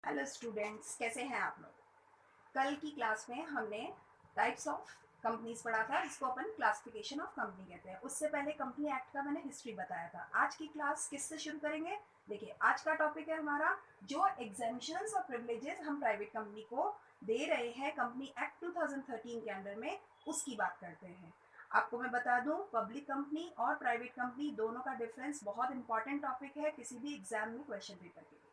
Hello students, कैसे हैं आप लोग। कल की क्लास में हमने टाइप्स ऑफ कंपनीज पढ़ा था, जिसको अपन क्लासिफिकेशन ऑफ कंपनी कहते हैं। उससे पहले कंपनी एक्ट का मैंने हिस्ट्री बताया था। आज की क्लास किससे शुरू करेंगे? देखिए, आज का टॉपिक है हमारा जो एग्जेम्पशंस और प्रिविलेजेस हम प्राइवेट कंपनी को दे रहे हैं कंपनी एक्ट 2013 के अंडर में, उसकी बात करते हैं। आपको मैं बता दूं, पब्लिक कंपनी और प्राइवेट कंपनी दोनों का डिफरेंस बहुत इंपॉर्टेंट टॉपिक है किसी भी एग्जाम में क्वेश्चन पेपर के लिए।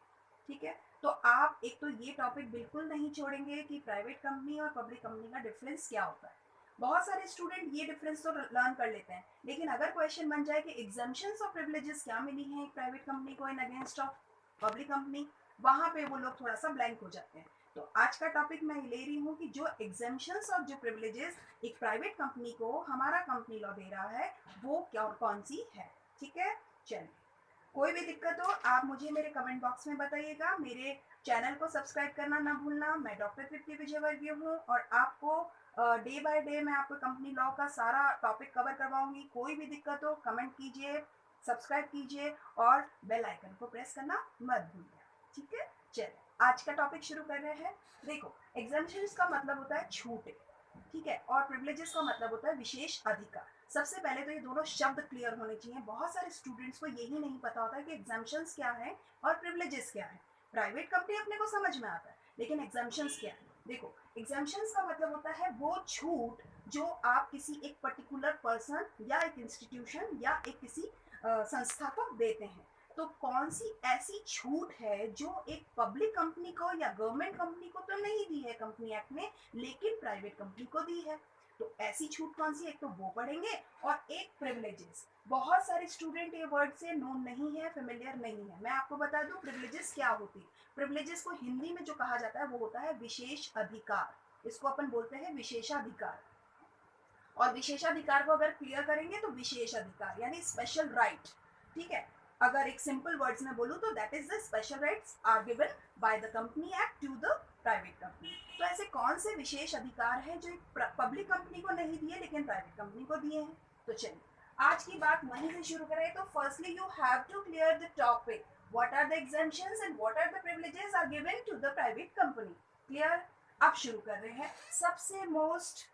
ठीक है, तो आप एक तो ये टॉपिक बिल्कुल नहीं छोड़ेंगे कि प्राइवेट कंपनी और पब्लिक कंपनी का डिफरेंस क्या होता है। बहुत सारे स्टूडेंट ये डिफरेंस तो लर्न कर लेते हैं, लेकिन अगर क्वेश्चन बन जाए कि एग्जाम्पशंस और प्रिविलेजेस क्या मिली हैं एक प्राइवेट कंपनी को in against of public company, वहां पे वो लोग थोड़ा सा ब्लैंक हो जाते हैं। तो आज का टॉपिक मैं ले रही हूँ कि जो एग्जाम्पशंस और जो प्रिविलेजेस एक प्राइवेट कंपनी को हमारा कंपनी लॉ दे रहा है वो क्या और कौन सी है। ठीक है, चलिए। कोई भी दिक्कत हो आप मुझे मेरे कमेंट बॉक्स में बताइएगा। मेरे चैनल को सब्सक्राइब करना ना भूलना। मैं डॉक्टर तृप्ति विजयवर्गीय हूँ और आपको डे बाय डे मैं आपको कंपनी लॉ का सारा टॉपिक कवर करवाऊंगी। कोई भी दिक्कत हो कमेंट कीजिए, सब्सक्राइब कीजिए और बेल आइकन को प्रेस करना मत भूलिए। ठीक है, चलिए आज का टॉपिक शुरू कर रहे हैं। देखो, एग्जाम्पशंस का मतलब होता है छूट, ठीक है, और प्रिविलेजेस का मतलब होता है विशेष अधिकार। सबसे पहले तो ये दोनों शब्द क्लियर होने चाहिए। बहुत सारे स्टूडेंट्स को यही नहीं पता होता कि एग्जाम्पशंस क्या है और प्रिविलेजेस क्या है। प्राइवेट कंपनी अपने को समझ में आता है, लेकिन एग्जाम्पशंस क्या है? देखो, एग्जाम्पशंस का मतलब होता है वो छूट जो आप किसी एक पर्टिकुलर पर्सन या एक इंस्टीट्यूशन या एक किसी संस्था को देते हैं। तो कौन सी ऐसी छूट है जो एक पब्लिक कंपनी को या गवर्नमेंट कंपनी को तो नहीं दी है कंपनी एक्ट में, लेकिन प्राइवेट कंपनी को दी है? तो ऐसी छूट कौन सी? एक तो वो पढ़ेंगे, और एक प्रिविलेजेस। बहुत सारे स्टूडेंट ये वर्ड से नोन नहीं है, फेमिलियर नहीं है। मैं आपको बता दूं प्रिविलेजेस क्या होती है। प्रिविलेजेस को हिंदी में जो कहा जाता है वो होता है विशेष अधिकार। इसको अपन बोलते हैं विशेषाधिकार। और विशेषाधिकार को अगर क्लियर करेंगे तो विशेष अधिकार यानी स्पेशल राइट। ठीक है, अगर एक सिंपल वर्ड्स में बोलूं तो that is the special rights are given by the company act to the private company. तो ऐसे कौन से विशेष अधिकार हैं जो पब्लिक कंपनी को नहीं दिए लेकिन प्राइवेट कंपनी को दिए हैं? तो चलिए आज की बात वहीं से शुरू करें। तो firstly you have to clear the topic, what are the exemptions and what are the privileges are given to the private company. Clear? अब शुरू कर रहे हैं। सबसे मोस्ट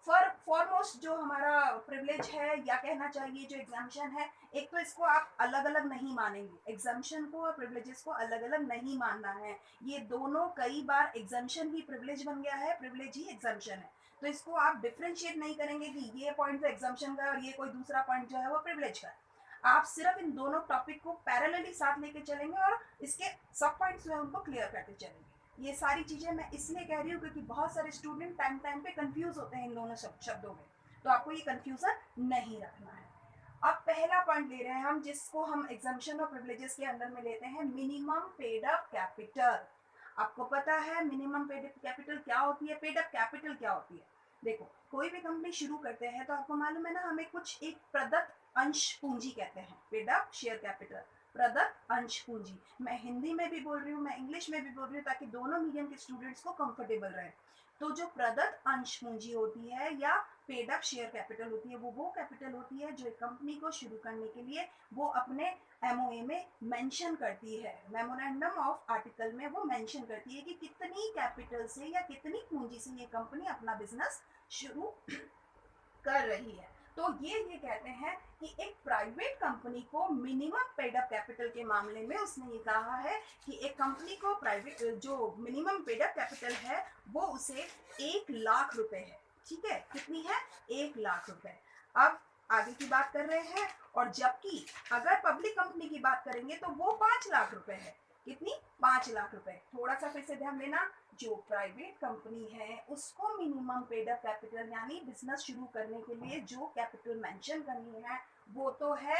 फॉरमोस्ट जो हमारा प्रिविलेज है या कहना चाहिए जो एग्जाम्पशन है, एक तो इसको आप अलग अलग नहीं मानेंगे। एग्जाम्पशन को और प्रिविलेजेस को अलग अलग नहीं मानना है। ये दोनों कई बार एग्जाम्पशन ही प्रिविलेज बन गया है, प्रिविलेज ही एग्जाम्पशन है। तो इसको आप डिफ्रेंशिएट नहीं करेंगे कि ये पॉइंट तो एग्जाम्पशन का है और ये कोई दूसरा पॉइंट जो है वो प्रिविलेज का है। आप सिर्फ इन दोनों टॉपिक को पैरेलली साथ लेके चलेंगे और इसके सब पॉइंट्स जो है उनको क्लियर करते चलेंगे। ये सारी चीजें मैं इसलिए कह रही हूँ क्योंकि बहुत सारे स्टूडेंट टाइम टाइम पे कंफ्यूज होते हैं इन दोनों शब्दों में। तो आपको ये कंफ्यूजन नहीं रखना है। अब पहला पॉइंट ले रहे हैं हम, जिसको हम एग्जाम्पशन और प्रिविलेजेस के अंदर में लेते हैं, मिनिमम पेड अप कैपिटल। आपको पता है मिनिमम पेड अप कैपिटल क्या होती है, पेड अप कैपिटल क्या होती है? देखो, कोई भी कंपनी शुरू करते हैं तो आपको मालूम है ना, हमें कुछ एक प्रदत्त अंश पूंजी कहते हैं, पेड अप शेयर कैपिटल, प्रदत्त अंश पूंजी। मैं हिंदी में भी बोल रही हूँ, मैं इंग्लिश में भी बोल रही हूँ, ताकि दोनों मीडियम के स्टूडेंट्स को कंफर्टेबल रहे। तो जो प्रदत्त अंश पूंजी होती है या पेड अप शेयर कैपिटल होती है, वो कैपिटल होती है जो कंपनी को शुरू करने के लिए वो अपने एमओए में मेंशन करती है, मेमोरेंडम ऑफ आर्टिकल में वो मेंशन करती है कि कितनी कैपिटल से या कितनी पूंजी से ये कंपनी अपना बिजनेस शुरू कर रही है। तो ये कहते हैं कि एक प्राइवेट कंपनी को मिनिमम पेड अप कैपिटल के मामले में उसने ये कहा है कि एक कंपनी को प्राइवेट जो मिनिमम पेड अप कैपिटल है वो उसे 1 लाख रुपए है। ठीक है, कितनी है? 1 लाख रुपए। अब आगे की बात कर रहे हैं, और जबकि अगर पब्लिक कंपनी की बात करेंगे तो वो 5 लाख रुपए है। कितनी? 5 लाख रुपए। थोड़ा सा फिर से ध्यान देना, जो प्राइवेट कंपनी है उसको मिनिमम पेड अप कैपिटल यानी बिजनेस शुरू करने के लिए जो कैपिटल मेंशन करनी है वो तो है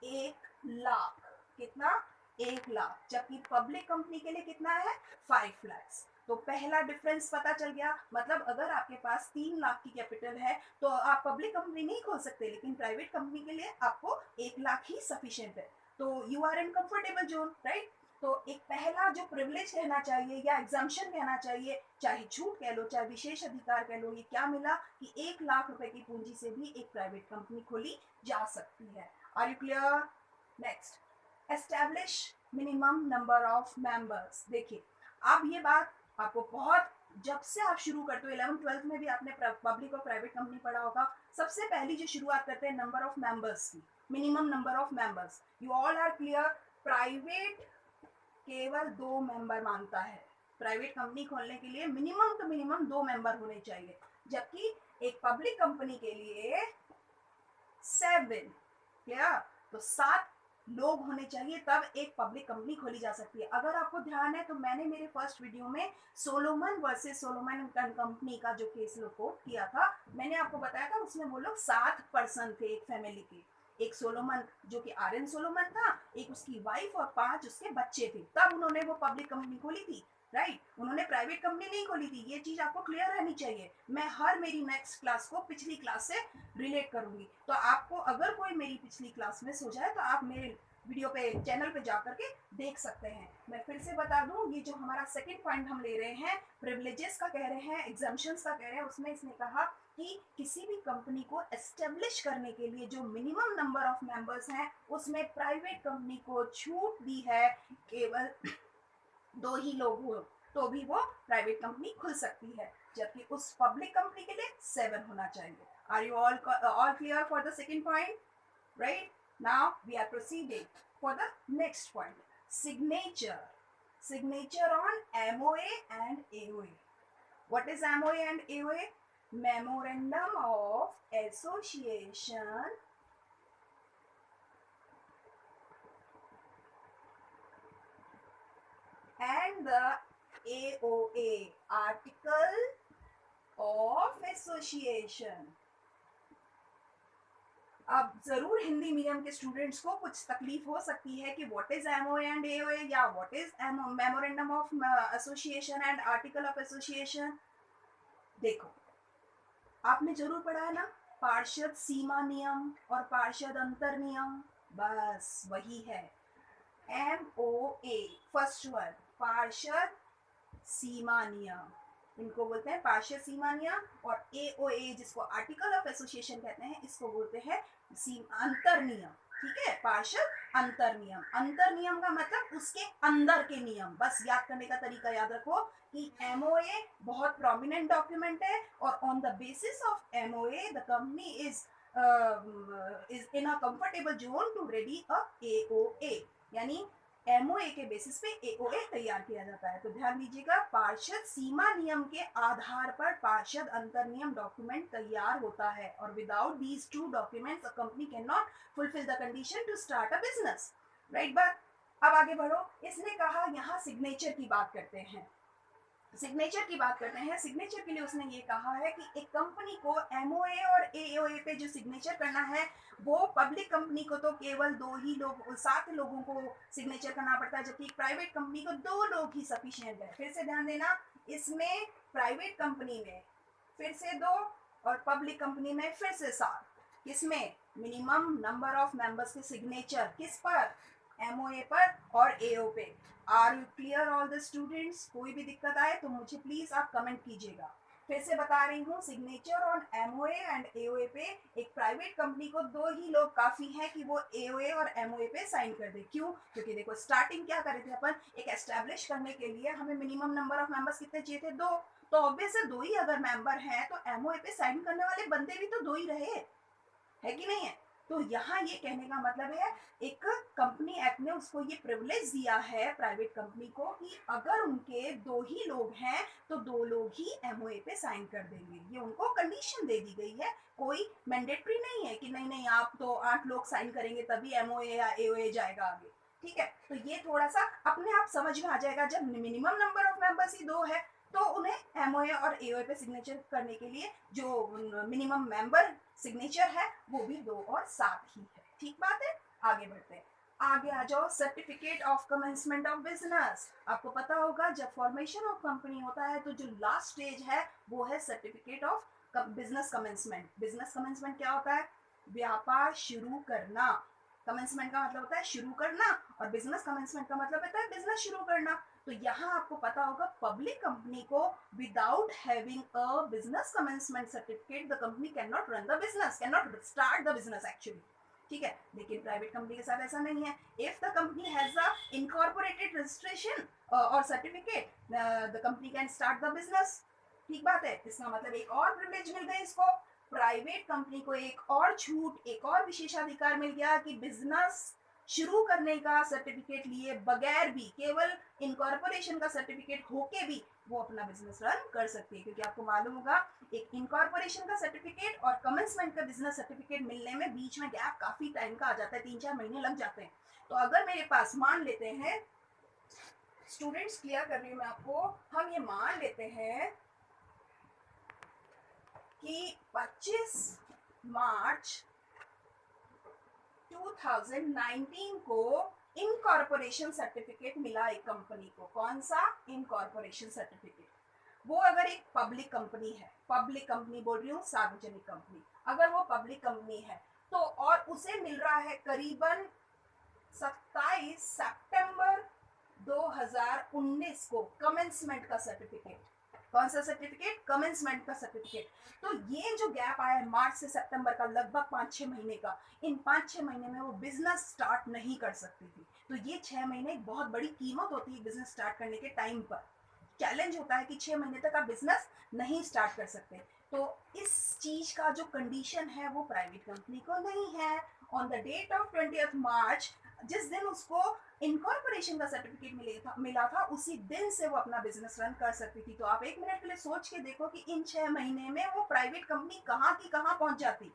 1 लाख। कितना? 1 लाख। जबकि पब्लिक कंपनी के लिए कितना है? 5 lakhs। तो पहला डिफरेंस पता चल गया। मतलब अगर आपके पास 3 लाख की कैपिटल है तो आप पब्लिक कंपनी नहीं खोल सकते, लेकिन प्राइवेट कंपनी के लिए आपको 1 लाख ही सफिशिएंट है। तो you are in comfortable zone, right? तो एक पहला जो प्रिविलेज कहना चाहिए या एग्जाम्पशन कहना चाहिए, चाहे छूट कह लो चाहे विशेष अधिकार कह लो, ये क्या मिला कि 1 लाख रुपए की पूंजी से भी एक प्राइवेट कंपनी खोली जा सकती है। Are you clear? Next, establish minimum number of members. देखिए, अब ये बात आपको बहुत, जब से आप शुरू करते हो 11th 12th में भी आपने पब्लिक और प्राइवेट कंपनी पढ़ा होगा, सबसे पहली जो शुरुआत करते हैं नंबर ऑफ मेंबर्स की, minimum number of members. You all are clear? Private केवल 2 मेंबर मांगता है, प्राइवेट कंपनी खोलने के लिए मिनिमम टू मिनिमम 2 मेंबर होने चाहिए, जबकि एक पब्लिक कंपनी के लिए 7। क्लियर? तो 7 लोग होने चाहिए तब एक पब्लिक कंपनी खोली जा सकती है। अगर आपको ध्यान है तो मैंने मेरे फर्स्ट वीडियो में सोलोमन वर्सेस सोलोमन कंपनी का जो केस रिपोर्ट किया था, मैंने आपको बताया था उसमें वो लोग 7 पर्सन थे एक फैमिली के। एक सोलोमन जो कि आर एन सोलोमन था, एक उसकी वाइफ और 5 उसके बच्चे थे, तब उन्होंने वो पब्लिक कंपनी खोली थी। राइट? उन्होंने प्राइवेट कंपनी नहीं खोली थी, ये चीज आपको क्लियर रहनी चाहिए। मैं हर मेरी नेक्स्ट क्लास को पिछली क्लास से रिलेट करूंगी, तो आपको अगर कोई मेरी पिछली क्लास मिस हो जाए तो आप मेरे वीडियो पे चैनल पे जाकर के देख सकते हैं। मैं फिर से बता दूं, ये जो हमारा सेकंड पॉइंट हम ले रहे हैं, प्रिविलेजेस का कह रहे हैं, एग्जाम्पशंस का कह रहे हैं, उसमें इसने कहा कि किसी भी कंपनी को एस्टेब्लिश करने के लिए जो मिनिमम नंबर ऑफ मेंबर्स हैं, उसमें प्राइवेट कंपनी को छूट दी है, केवल 2 ही लोग हो तो भी वो प्राइवेट कंपनी खुल सकती है, जबकि उस पब्लिक कंपनी के लिए 7 होना चाहिए। Are you all clear for the second point? Right? Now we are proceeding for the next point. Signature. Signature on MOA and AOA. What is MOA and AOA? Memorandum of Association and the AOA, Article of Association. अब जरूर Hindi medium के students को कुछ तकलीफ हो सकती है कि what is MOA and AOA, या what is memorandum of association and article of association. देखो, आपने जरूर पढ़ा है ना, पार्षद सीमा नियम और पार्षद अंतर नियम, बस वही है। एमओए फर्स्ट वर्ड, पार्षद सीमा नियम, इनको बोलते हैं पार्षद सीमा नियम, और एओए जिसको आर्टिकल ऑफ एसोसिएशन कहते हैं, इसको बोलते हैं अंतर नियम। ठीक है? पार्षद अंतर नियम। अंतर नियम का मतलब उसके अंदर के नियम। बस याद करने का तरीका याद रखो कि एमओए बहुत प्रोमिनेंट डॉक्यूमेंट है, और on the basis of MOA the company is in a comfortable zone to ready a AOA, यानी एमओए के बेसिस पे एओए तैयार किया जाता है। तो ध्यान दीजिएगा, पार्षद सीमा नियम के आधार पर पार्षद अंतर नियम डॉक्यूमेंट तैयार होता है, और without these 2 documents a company can not fulfil the condition to start a business. Right बात? अब आगे बढ़ो। इसने कहा यहाँ सिग्नेचर की बात करते हैं, सिग्नेचर की बात करते हैं। सिग्नेचर के लिए उसने ये कहा है कि एक कंपनी को एमओए और एओए पे जो सिग्नेचर करना है, वो पब्लिक कंपनी को तो केवल 2 ही लोग, 7 लोगों को सिग्नेचर करना पड़ता है, जबकि प्राइवेट कंपनी को 2 लोग ही सफिशिएंट है। फिर से ध्यान देना, इसमें प्राइवेट कंपनी में फिर से 2 और पब्लिक कंपनी में फिर से 7। इसमें मिनिमम नंबर ऑफ मेंबर्स के सिग्नेचर किस पर? एमओए पर और एओ पे। Are you clear all the students? कोई भी दिक्कत आए तो मुझे प्लीज आप कमेंट कीजिएगा। फिर से बता रही हूँ, signature on MOA and AOA पे एक प्राइवेट कंपनी को 2 ही लोग काफी हैं कि वो एओए और एमओए पे साइन कर दे। क्यों? क्योंकि देखो, स्टार्टिंग क्या करे थे अपन, एक एस्टेब्लिश करने के लिए हमें मिनिमम नंबर ऑफ मेंबर्स कितने चाहिए थे? 2। तो ऑब्वियस है 2 ही अगर मेंबर हैं तो एमओए पे साइन करने वाले बंदे भी तो 2 ही रहे, है कि नहीं है? तो यहाँ ये कहने का मतलब है, एक कंपनी एक्ट ने उसको ये प्रिविलेज दिया है प्राइवेट कंपनी को कि अगर उनके 2 ही लोग हैं तो 2 लोग ही एमओए पे साइन कर देंगे। ये उनको कंडीशन दे दी गई है, कोई मैंडेटरी नहीं है कि नहीं नहीं आप तो 8 लोग साइन करेंगे तभी एमओए या एओए जाएगा आगे। ठीक है? तो ये थोड़ा सा अपने आप समझ में आ जाएगा, जब मिनिमम नंबर ऑफ मेंबर्स ही 2 है तो उन्हें एमओए और एओए पे सिग्नेचर करने के लिए जो मिनिमम मेंबर सिग्नेचर है वो भी 2 और 7 ही है। ठीक बात है? आगे बढ़ते हैं। आगे आ जाओ, certificate of commencement of business. आपको पता होगा जब फॉर्मेशन ऑफ कंपनी होता है तो जो लास्ट स्टेज है वो है certificate of business commencement. Business commencement क्या होता है? व्यापार शुरू करना। कमेंसमेंट का मतलब होता है शुरू करना, और बिजनेस कमेंसमेंट का मतलब होता है बिजनेस शुरू करना। तो यहाँ आपको पता होगा, पब्लिक कंपनी को without having a business commencement certificate the company can not run the business, can not start the business actually. ठीक है, लेकिन प्राइवेट कंपनी के साथ ऐसा नहीं है। If the company has a incorporated registration और certificate, the company can start the business. ठीक बात है, इसका मतलब एक और प्रिविलेज मिल गई इसको। प्राइवेट कंपनी को एक और छूट, एक और विशेषाधिकार मिल गया कि बिजनेस शुरू करने का सर्टिफिकेट लिए बगैर भी, केवल इनकॉर्पोरेशन का सर्टिफिकेट होके भी वो अपना बिजनेस रन कर सकती है। क्योंकि आपको मालूम होगा एक इनकॉर्पोरेशन का सर्टिफिकेट और कमेंसमेंट का बिजनेस सर्टिफिकेट मिलने में बीच में गैप काफी टाइम का आ जाता है, 3-4 महीने लग जाते हैं। तो अगर मेरे पास, मान लेते हैं, स्टूडेंट्स क्लियर कर रही हूँ मैं आपको, हम ये मान लेते हैं कि 25 मार्च 2019 को इनकॉर्पोरेशन सर्टिफिकेट मिला एक कंपनी को। कौन सा? Incorporation certificate. वो अगर एक पब्लिक कंपनी है, पब्लिक कंपनी बोल रही हूँ, सार्वजनिक कंपनी, अगर वो पब्लिक कंपनी है तो, और उसे मिल रहा है करीबन 27 सितंबर 2019 को कमेंसमेंट का सर्टिफिकेट। कौन सा सर्टिफिकेट? कमेंसमेंट का सर्टिफिकेट। तो ये जो गैप आया है मार्च से सितंबर का, लगभग 5-6 महीने का, इन 5-6 महीने में वो बिजनेस स्टार्ट नहीं कर सकती थी। तो ये 6 महीने एक बहुत बड़ी कीमत होती है बिजनेस स्टार्ट करने के टाइम पर। चैलेंज होता है कि 6 महीने तक आप बिजनेस नहीं स्टार्ट कर सकते। तो इस चीज का जो कंडीशन है वो प्राइवेट कंपनी को नहीं है। ऑन द डेट ऑफ 20 मार्च, जिस दिन उसको इनकॉर्पोरेशन का सर्टिफिकेट मिला था उसी दिन से वो अपना बिजनेस रन कर सकती थी। तो आप एक मिनट के लिए सोच के देखो कि इन 6 महीने में वो प्राइवेट कंपनी कहाँ की कहाँ पहुंच जाती।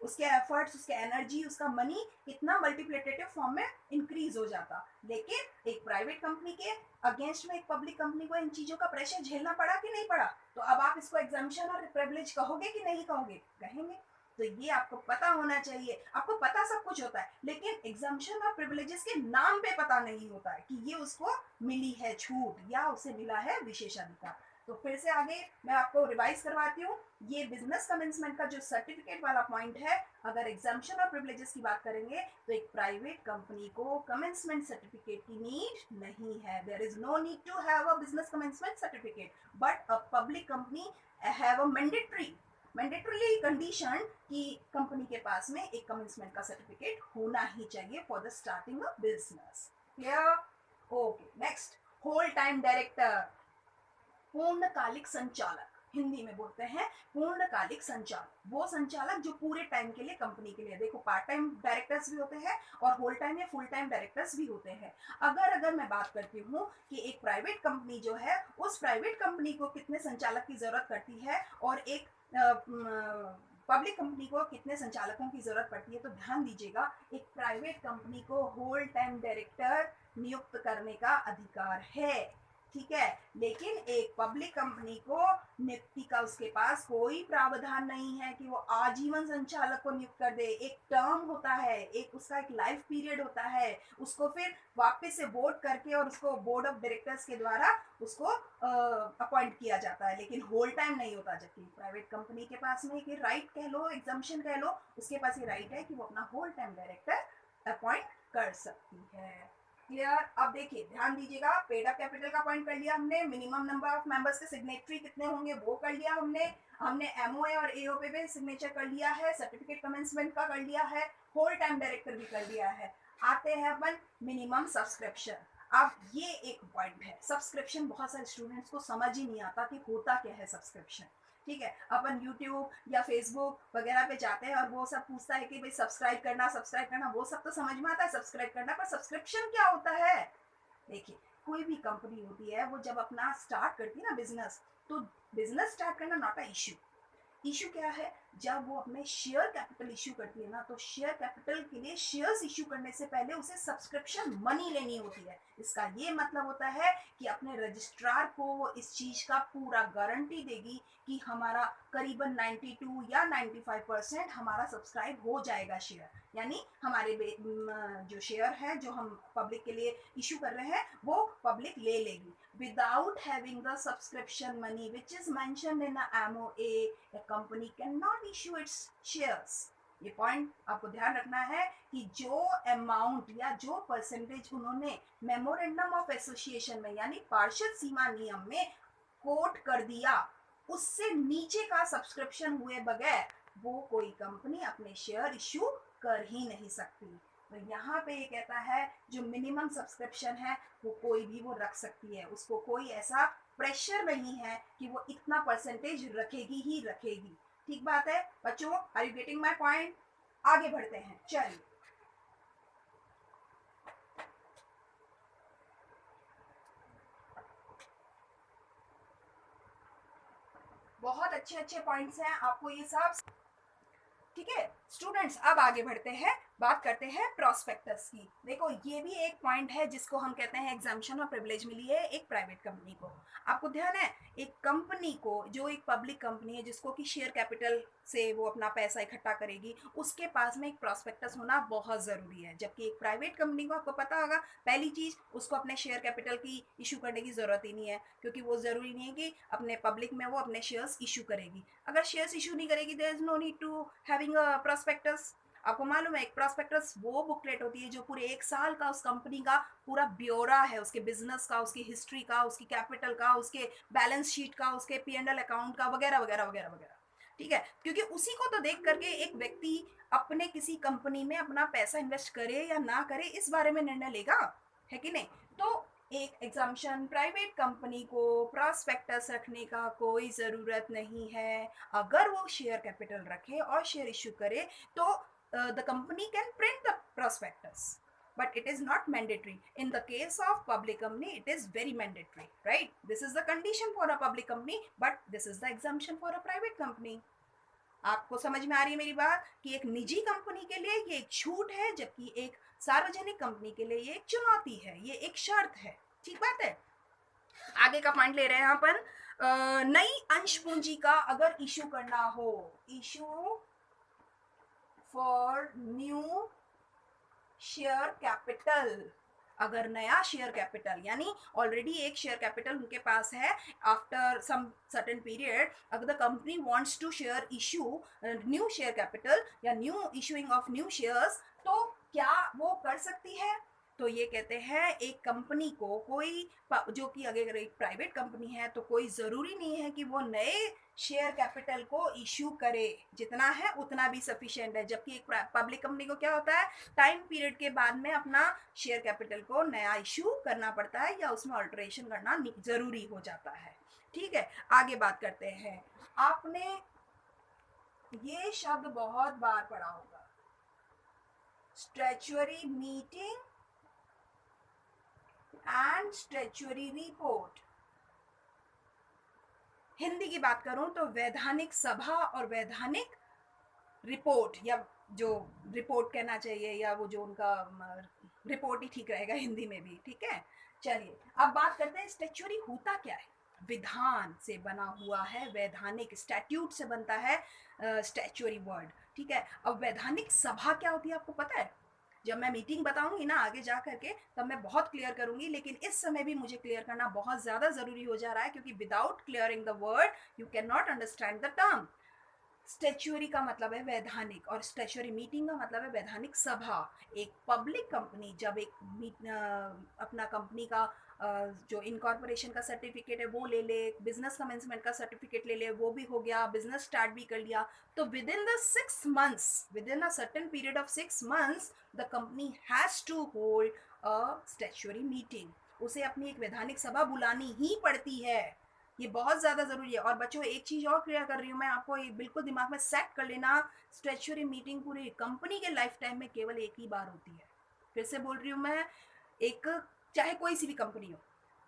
उसके एफर्ट्स, उसके एनर्जी, उसका मनी कितना मल्टीप्लिकेटिव फॉर्म में इंक्रीज हो जाता। लेकिन एक प्राइवेट कंपनी के अगेंस्ट में एक पब्लिक कंपनी को इन चीजों का प्रेशर झेलना पड़ा कि नहीं पड़ा? तो अब आप इसको एग्जाम्पशन और प्रिविलेज कहोगे कि नहीं कहोगे? कहेंगे। तो ये आपको पता होना चाहिए। आपको पता सब कुछ होता है, लेकिन एग्जाम्पशन और प्रिविलेजेस के नाम पे पता नहीं होता है कि ये उसको मिली है छूट या उसे मिला है विशेषाधिकार। तो फिर से आगे मैं आपको रिवाइज करवाती हूँ। ये बिजनेस कमेंसमेंट का जो सर्टिफिकेट वाला पॉइंट है, अगर एग्जाम्पशन और प्रिविलेजेस की बात करेंगे तो एक प्राइवेट कंपनी को कमेंसमेंट सर्टिफिकेट की नीड नहीं है। There is no need to have a business commencement certificate, but a public company have a mandatory condition कि कंपनी के पास में एक कमेंसमेंट का सर्टिफिकेट होना ही चाहिए for the starting of business. Clear? Okay, next, whole time director, पूर्णकालिक संचालक, हिंदी में बोलते हैं पूर्णकालिक संचालक। वो संचालक जो पूरे टाइम के लिए कंपनी के लिए, देखो पार्ट टाइम डायरेक्टर्स भी होते हैं और होल टाइम या फुल टाइम डायरेक्टर्स भी होते हैं। अगर मैं बात करती हूँ कि एक प्राइवेट कंपनी जो है, उस प्राइवेट कंपनी को कितने संचालक की जरूरत पड़ती है और एक पब्लिक कंपनी को कितने संचालकों की जरूरत पड़ती है, तो ध्यान दीजिएगा, एक प्राइवेट कंपनी को होल टाइम डायरेक्टर नियुक्त करने का अधिकार है। ठीक है, लेकिन एक पब्लिक कंपनी को नियुक्ति का उसके पास कोई प्रावधान नहीं है कि वो आजीवन संचालक को नियुक्त कर दे। एक टर्म होता है, एक उसका एक लाइफ पीरियड होता है, उसको फिर वापस से वोट करके और उसको बोर्ड ऑफ डायरेक्टर्स के द्वारा उसको अपॉइंट किया जाता है, लेकिन होल टाइम नहीं होता। जबकि प्राइवेट कंपनी के पास में एक राइट कह लो, एग्जम्पशन कह लो, उसके पास ये राइट है कि वो अपना होल टाइम डायरेक्टर अपॉइंट कर सकती है। क्लियर? अब देखिए, ध्यान दीजिएगा, पेड अप कैपिटल का पॉइंट कर लिया हमने, मिनिमम नंबर ऑफ मेंबर्स के सिग्नेटरी कितने होंगे वो कर लिया हमने एमओए और एओपी पे सिग्नेचर कर लिया है, सर्टिफिकेट कमेंसमेंट का कर लिया है, होल टाइम डायरेक्टर भी कर लिया है। आते हैं अपन मिनिमम सब्सक्रिप्शन। अब ये एक पॉइंट है, सब्सक्रिप्शन बहुत सारे स्टूडेंट्स को समझ ही नहीं आता कि होता क्या है सब्सक्रिप्शन। ठीक है, अपन यूट्यूब या फेसबुक वगैरह पे जाते हैं और वो सब पूछता है कि भाई सब्सक्राइब करना, वो सब तो समझ में आता है सब्सक्राइब करना, पर सब्सक्रिप्शन क्या होता है? देखिए, कोई भी कंपनी होती है वो जब अपना स्टार्ट करती है ना बिजनेस, तो बिजनेस स्टार्ट करना नॉट अ इशू क्या है? जब वो अपने शेयर कैपिटल इश्यू करती है ना, तो शेयर कैपिटल के लिए शेयर्स इश्यू करने से पहले उसे सब्सक्रिप्शन मनी लेनी होती है। इसका ये मतलब होता है कि अपने रजिस्ट्रार को वो इस चीज का पूरा गारंटी देगी कि हमारा करीबन 92 या 95% हमारा सब्सक्राइब हो जाएगा शेयर, यानी हमारे जो शेयर है जो हम पब्लिक के लिए इशू कर रहे हैं वो पब्लिक ले लेगी। Without having the subscription money which is mentioned in a MOA, a company cannot issue its shares. ये पॉइंट आपको ध्यान रखना है कि जो अमाउंट या जो परसेंटेज उन्होंने मेमोरेंडम ऑफ एसोसिएशन में यानी पार्षद सीमा नियम में कोट कर दिया, उससे नीचे का सब्सक्रिप्शन हुए बगैर वो कोई कंपनी अपने शेयर इश्यू कर ही नहीं सकती। तो यहाँ पे ये कहता है जो मिनिमम सब्सक्रिप्शन है वो कोई भी वो रख सकती है, उसको कोई ऐसा प्रेशर नहीं है कि वो इतना परसेंटेज रखेगी ही रखेगी। ठीक बात है बच्चों, are you getting my point? आगे बढ़ते हैं, चलिए। बहुत अच्छे अच्छे पॉइंट्स हैं, आपको ये सब ठीक है। स्टूडेंट्स अब आगे बढ़ते हैं, बात करते हैं प्रोस्पेक्टस की। देखो ये भी एक पॉइंट है जिसको हम कहते हैं एग्जाम्पशन और प्रिविलेज मिली है एक प्राइवेट कंपनी को। आपको ध्यान है, एक कंपनी को, जो एक पब्लिक कंपनी है जिसको कि शेयर कैपिटल से वो अपना पैसा इकट्ठा करेगी, उसके पास में एक प्रोस्पेक्टस होना बहुत ज़रूरी है। जबकि एक प्राइवेट कंपनी को आपको पता होगा, पहली चीज़ उसको अपने शेयर कैपिटल की इशू करने की ज़रूरत ही नहीं है, क्योंकि वो ज़रूरी नहीं है कि अपने पब्लिक में वो अपने शेयर्स इशू करेगी। अगर शेयर्स इशू नहीं करेगी there is no need to having a prospectus. आपको मालूम है एक प्रोस्पेक्टस वो बुकलेट होती है जो पूरे एक साल का उस कंपनी का पूरा ब्यौरा है, उसके बिजनेस का, उसकी हिस्ट्री का, उसकी कैपिटल का, उसके बैलेंस शीट का, उसके P&L अकाउंट का, वगैरह वगैरह वगैरह वगैरह। ठीक है, क्योंकि उसी को तो देख करके एक व्यक्ति अपने किसी कंपनी में अपना पैसा इन्वेस्ट करे या ना करे इस बारे में निर्णय लेगा, है कि नहीं? तो एक एग्जाम्पशन, प्राइवेट कंपनी को प्रॉस्पेक्टस रखने का कोई ज़रूरत नहीं है। अगर वो शेयर कैपिटल रखे और शेयर इश्यू करे तो the company can print the prospectus, but it is not mandatory. In the case of public company it is very mandatory, right? This is the condition for a public company, but this is the exemption for a private company. आपको समझ में आ रही है मेरी बात कि एक निजी कंपनी के लिए ये एक छूट है, जबकि एक सार्वजनिक कंपनी के लिए ये एक चुनौती है, ये एक शर्त है। ठीक बात है। आगे का पॉइंट ले रहे हैं यहाँ पर, नई अंश पूंजी का अगर इशू करना हो, issue for new share capital, अगर नया शेयर कैपिटल, यानी ऑलरेडी एक शेयर कैपिटल उनके पास है, आफ्टर सम सर्टेन पीरियड अगर the company wants to share issue new share capital या new issuing of new shares, तो क्या वो कर सकती है? तो ये कहते हैं एक कंपनी को कोई, जो कि अगर एक प्राइवेट कंपनी है तो कोई ज़रूरी नहीं है कि वो नए शेयर कैपिटल को इशू करे, जितना है उतना भी सफिशिएंट है। जबकि एक पब्लिक कंपनी को क्या होता है, टाइम पीरियड के बाद में अपना शेयर कैपिटल को नया इशू करना पड़ता है या उसमें अल्टरेशन करना ज़रूरी हो जाता है। ठीक है, आगे बात करते हैं। आपने ये शब्द बहुत बार पढ़ा होगा, स्टैच्यूअरी मीटिंग एंड स्टैच्यूअरी रिपोर्ट। हिंदी की बात करूं तो वैधानिक सभा और वैधानिक रिपोर्ट, या जो रिपोर्ट कहना चाहिए, या वो जो उनका रिपोर्ट ही ठीक रहेगा हिंदी में भी। ठीक है, चलिए अब बात करते हैं स्टैच्यूअरी होता क्या है। विधान से बना हुआ है, वैधानिक स्टैट्यूट से बनता है स्टैच्यूअरी वर्ड। ठीक है, अब वैधानिक सभा क्या होती है आपको पता है? जब मैं मीटिंग बताऊंगी ना आगे जा करके तब मैं बहुत क्लियर करूंगी, लेकिन इस समय भी मुझे क्लियर करना बहुत ज़्यादा ज़रूरी हो जा रहा है, क्योंकि without clearing the word you can not understand the term. Statutory का मतलब है वैधानिक और स्टैच्यूअरी मीटिंग का मतलब है वैधानिक सभा। एक पब्लिक कंपनी जब एक अपना कंपनी का जो इनकॉर्पोरेशन का सर्टिफिकेट है वो ले ले, बिजनेस कमेंसमेंट का सर्टिफिकेट ले ले, वो भी हो गया, बिजनेस स्टार्ट भी कर लिया, तो within the 6 months, within a certain period of 6 months the company has to hold a statutory meeting. उसे अपनी एक वैधानिक सभा बुलानी ही पड़ती है, ये बहुत ज़्यादा ज़रूरी है। और बच्चों एक चीज़ और क्लियर कर रही हूँ मैं आपको, ये बिल्कुल दिमाग में सेट कर लेना, स्टैच्यूअरी मीटिंग पूरी कंपनी के लाइफ टाइम में केवल एक ही बार होती है। फिर से बोल रही हूँ मैं, एक चाहे कोई सी भी कंपनी हो,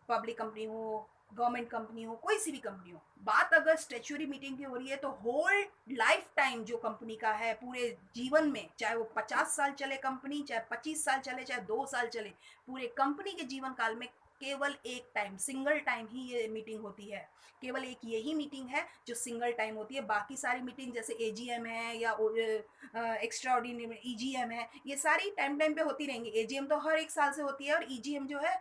पब्लिक कंपनी हो, गवर्नमेंट कंपनी हो, कोई सी भी कंपनी हो, बात अगर स्टैच्यूअरी मीटिंग की हो रही है तो होल लाइफ टाइम जो कंपनी का है, पूरे जीवन में, चाहे वो 50 साल चले कंपनी, चाहे 25 साल चले, चाहे 2 साल चले, पूरे कंपनी के जीवन काल में केवल एक टाइम, सिंगल टाइम ही ये मीटिंग होती है। केवल एक यही मीटिंग है जो सिंगल टाइम होती है। बाकी सारी मीटिंग जैसे एजीएम है या एक्स्ट्रा ऑर्डिनरी ईजीएम है, ये सारी टाइम टाइम पे होती रहेंगी। एजीएम तो हर एक साल से होती है और ईजीएम जो है